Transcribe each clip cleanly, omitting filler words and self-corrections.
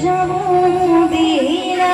যাবো মদিনা।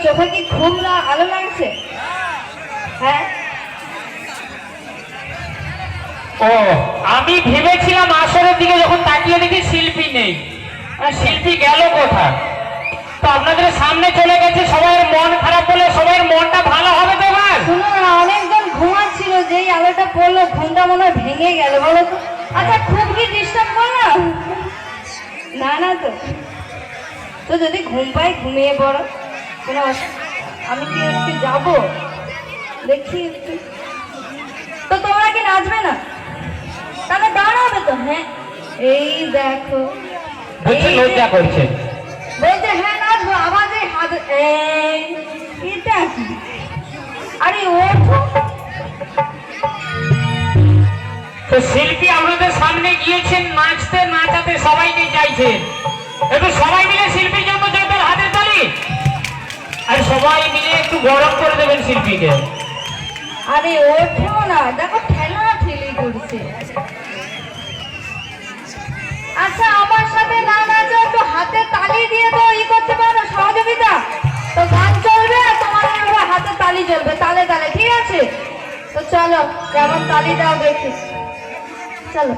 চোখে কি খুব আলো লাগছে? হ্যাঁ, ও আমি ভেবেছিলাম আসরের দিকে যখন তাকিয়ে দেখি শিল্পী নেই, আর শিল্পী গেল কোথায়? তো আপনাদের সামনে চলে গেছে, সবাই মন খারাপ বলে সবাই মনটা ভালো হবে তো? এবার শুনুন না, অনেকজন ঘুমাচ্ছিল, যেই আলোটা পড়লো ঘুমটা মনে হয় ভেঙে গেল। বলো তো, আচ্ছা খুব কি ডিস্টার্ব করলাম? না না, তো তো যদি ঘুম পাই ঘুমিয়ে পড়ো, কোনো আমি কি একটু যাবো দেখি একটু। তো তোমরা কি নাচবে না? তাহলে দাঁড়াবে তো। হ্যাঁ, এই দেখো লজ্জা করছে, বলছে হ্যাঁ নাচবো, আবার যে হাত এটা কি? আরে ওঠো। তো শিল্পী আপনাদের সামনে গিয়েছেন নাচতে, নাচাতে সবাইকে চাইছেন, একটু সবাই মিলে শিল্পীর জন্য যাদের হাতে তালি, আর সবাই মিলে একটু গরম করে দেবেন শিল্পীকে। আরে ওঠো না, দেখো ঠেলা ঠেলি করছে। আচ্ছা আমার সাথে না নাচো, একটু হাতে তালি দিয়ে তো ই করতে পারো, সহযোগিতা। তো গান চলবে আর তোমাদের হাতে তালি চলবে, তালে তালে, ঠিক আছে? তো চলো, কেমন তালি দাও দেখি, চলো।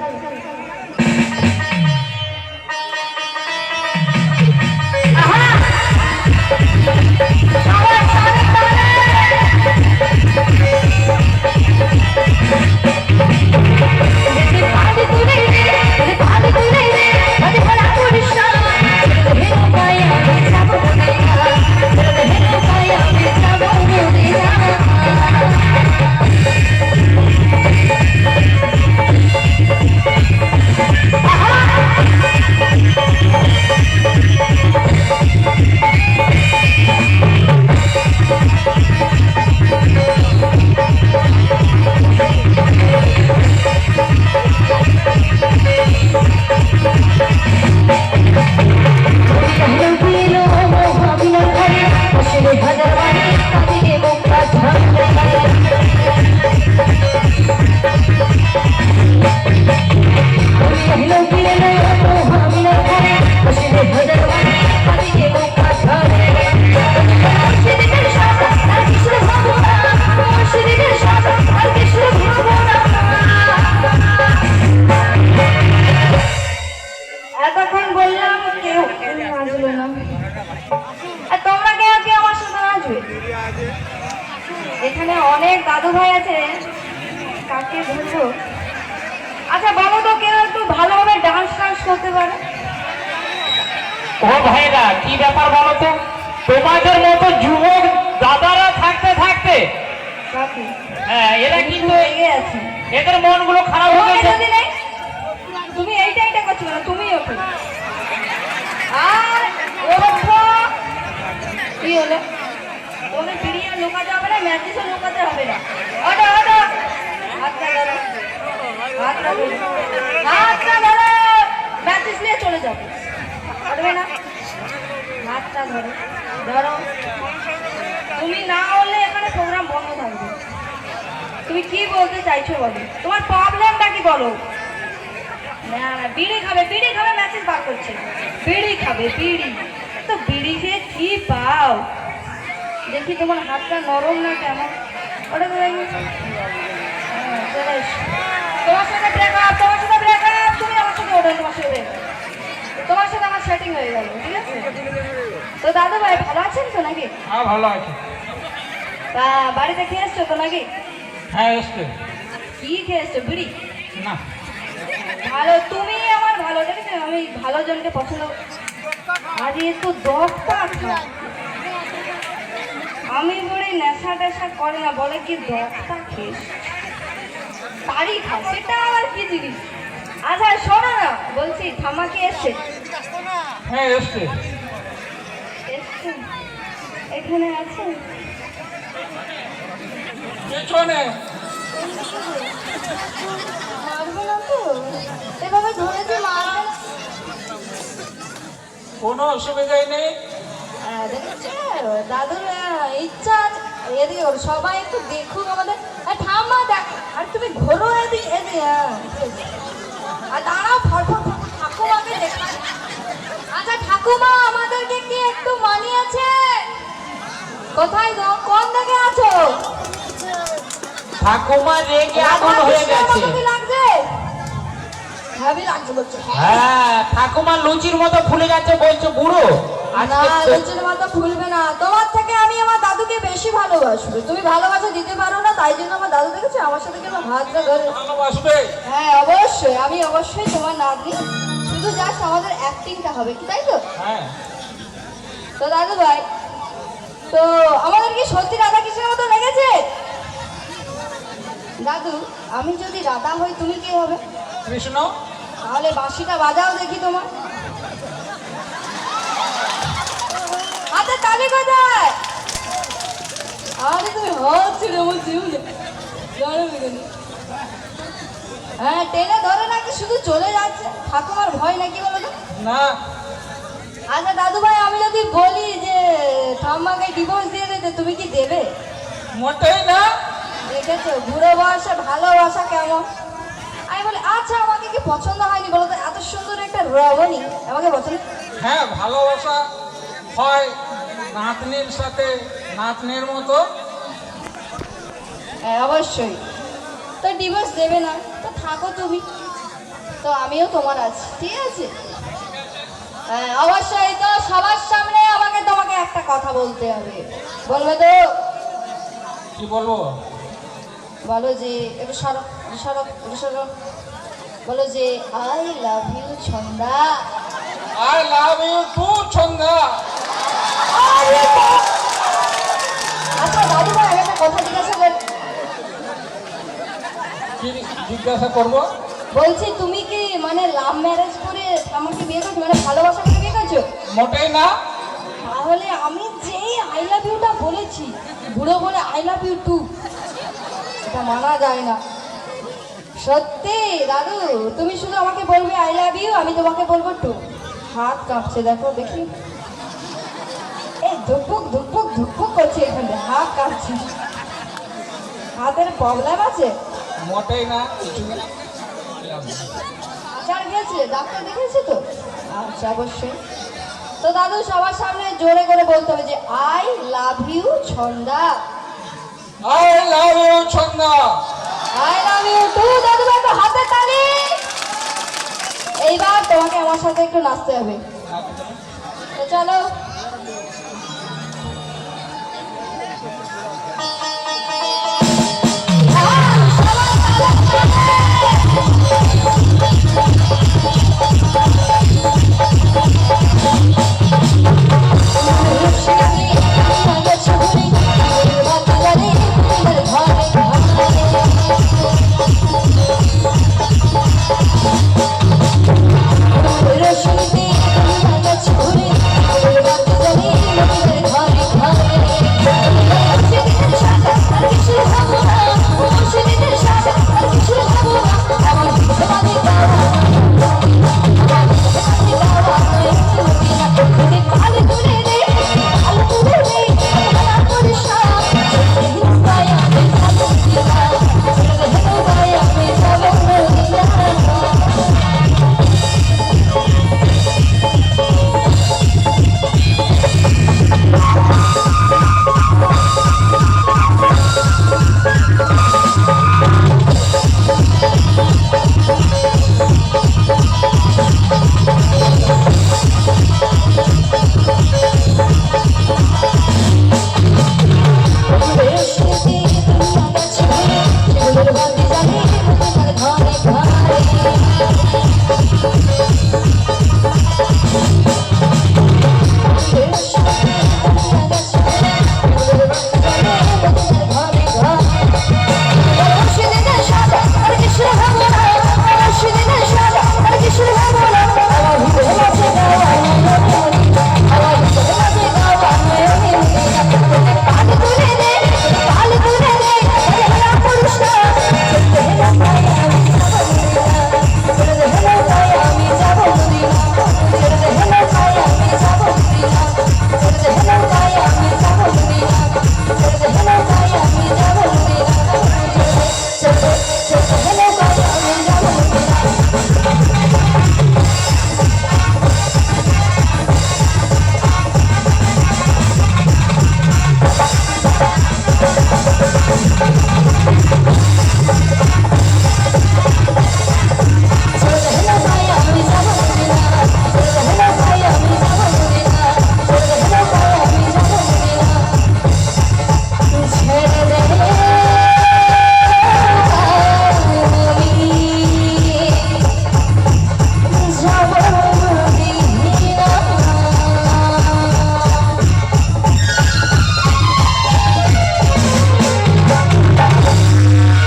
সবাই তালে তালে। পানি তুলে পানি তুলে পানি ভরা পুরুষা হেলো পায়া যাব মদিনা, হেলো পায়া যাব মদিনা। এতক্ষণ বললাম কেউ নাচবে না, আর তোমরা কেউ কি আমার সাথে নাচবে? এখানে অনেক দাদু ভাই আছে, কাকে ধরবো? আচ্ছা বলো তো, কেউ একটু ভালোভাবে ডান্স টান্স করতে পারে? ও ভাইরা, কি ব্যাপার বলো তো? তোমাদের মতো যুবক দাদারা থাকতে থাকতে হ্যাঁ, এরা কিন্তু আছে, এদের মনগুলো খারাপ হয়ে গেছে। তুমি এইটা এইটা করছো না, তুমি ওঠো। আর ওঠো। কি হলো? তুমি বিড়িয়ে লুকাতে হবে না, ম্যাচিসও লুকাতে হবে না। ওঠো ওঠো, হাতটা ধরো, হাতটা ধরো, হাতটা ধরো, ম্যাচিস নিয়ে চলে যাবো, পারবে না? হাতটা ধরো, ধরো। তুমি না হলে এখানে প্রোগ্রাম বন্ধ থাকবে। তুমি কি বলতে চাইছো বলো, তোমার প্রবলেমটা কি বলো? না না, বিড়ি খাবে, বিড়ি খাবে, ম্যাসেজ বার করছে, বিড়ি খাবে, বিড়ি। তো বিড়ি খেয়ে কি পাও? দেখি তোমার হাতটা নরম না কেমন, ওটা তো দেখি। তোমার সাথে ব্রেকআপ, তোমার সাথে ব্রেকআপ, তুমি আমার সাথে ওঠো, তোমার সাথে, তোমার সাথে আমার সেটিং হয়ে গেল, ঠিক আছে? তো দাদু ভাই ভালো আছেন তো নাকি? হ্যাঁ ভালো আছে। তা বাড়িতে খেয়ে এসছো তো নাকি? হ্যাঁ এসছে। কি খেয়ে এসছো? বিড়ি? না ভালো, তুমি আমার ভালো, দেখেছো আমি ভালো জনকে পছন্দ। আরে তো দশটা আমি বলে নেশা টেশা করে না, বলে কি দশটা খেস তারই খা, সেটা আবার কি জিনিস। আচ্ছা শোনো না, বলছি ঠাম্মা কি এসছে? হ্যাঁ এসছে। এসছে, এখানে আছে। পেছনে। মারবে না তো? এভাবে ধরেছে মারবে না? কোনো অসুবিধাই নেই। দেখেছে দাদুর ইচ্ছা আছে। এদিকে ওর সবাই একটু দেখুক আমাদের। ঠাম্মা দেখ, আর তুমি ঘোরো এদিকে এদিকে। আর দাঁড়াও, ফটফট ঠাকুমাকে দেখা। আচ্ছা ঠাকুমা, আমাদেরকে কি একটু মানিয়েছে? কোথায় গো, কোন দিকে আছো? ঠাকুমা রেগে আগুন হয়ে গেছে। কি লাগছে? ভাবি লাগছে বলছে। হ্যাঁ, ঠাকুমা লুচির মতো ফুলে যাচ্ছে বলছো বুড়ো। না, লুচির মতো ফুলবে না। তোমার থেকে আমি আমার দাদুকে বেশি ভালোবাসবো। তুমি ভালোবাসা দিতে পারো না, তাই জন্য আমার দাদু দেখেছো আমার সাথে কেন হাতটা ধরে। ভালোবাসবে? হ্যাঁ অবশ্যই, আমি অবশ্যই তোমার নাতনি। শুধু জাস্ট আমাদের অ্যাক্টিংটা হবে, কি তাই তো? হ্যাঁ। তো দাদু ভাই, তো আমাদের কি সত্যি রাধা কৃষ্ণের মতো লেগেছে? দাদু, আমি যদি রাধা হই তুমি কি হবে? কৃষ্ণ। তাহলে বাঁশিটা বাজাও দেখি তোমার। হাতে তালি কোথায়? আরে তুমি হচ্ছে রে আমার জীবনে। হ্যাঁ, টেনে ধরে নাকি শুধু চলে যাচ্ছে? ঠাকুমার ভয় নাকি বলো তো? না। আচ্ছা দাদু ভাই, আমি যদি বলি যে ঠাম্মাকে ডিভোর্স দিয়ে দিতে, তুমি কি দেবে? মোটেই না। দেখেছো বুড়ো বয়সে ভালোবাসা কেমন। আমি বলি আচ্ছা, আমাকে কি পছন্দ হয়নি বলো তো? এত সুন্দর একটা রমণী আমাকে পছন্দ। হ্যাঁ, ভালোবাসা হয় নাতনির সাথে নাতনির মতো। হ্যাঁ অবশ্যই। তো ডিভোর্স দেবে না তো থাকো তুমি, তো আমিও তোমার আছি, ঠিক আছে? হ্যাঁ অবশ্যই। তো সবার সামনে আমাকে তোমাকে একটা কথা বলতে হবে, বলবে তো? কি বলবো? বলো যে একটু সরো সরো একটু সরো। বলো যে I love you Chhanda. I love you too Chhanda. আচ্ছা দাদু ভাই, আমি একটা কথা জিজ্ঞাসা করি। কি জিজ্ঞাসা করবো? বলছি তুমি কি মানে লাভ ম্যারেজ করে আমাকে বিয়ে করছো, মানে ভালোবাসা করে বিয়ে করছো? মোটেই না। তাহলে আমি যেই আই লাভ ইউটা বলেছি, বুড়ো বলে আই লাভ ইউ টু, এটা মানা যায় না। সত্যি দাদু, তুমি শুধু আমাকে বলবে আই লাভ ইউ, আমি তোমাকে বলবো টু। হাত কাঁপছে দেখো, দেখি এই ধুকপুক ধুকপুক ধুকপুক করছে এখানে, হাত কাঁপছে। হাতের প্রবলেম আছে? মোটেই না কিছু। আচার গেছে, ডাক্তার দেখেছি তো? আচ্ছা অবশ্যই। তো দাদু সবার সামনে জোরে করে বলতে হবে যে I love you Chhanda. I love you Chhanda. I love you too. দাদু ভাই তো হাতে তালি। এইবার তোমাকে আমার সাথে একটু নাচতে হবে, তো চলো।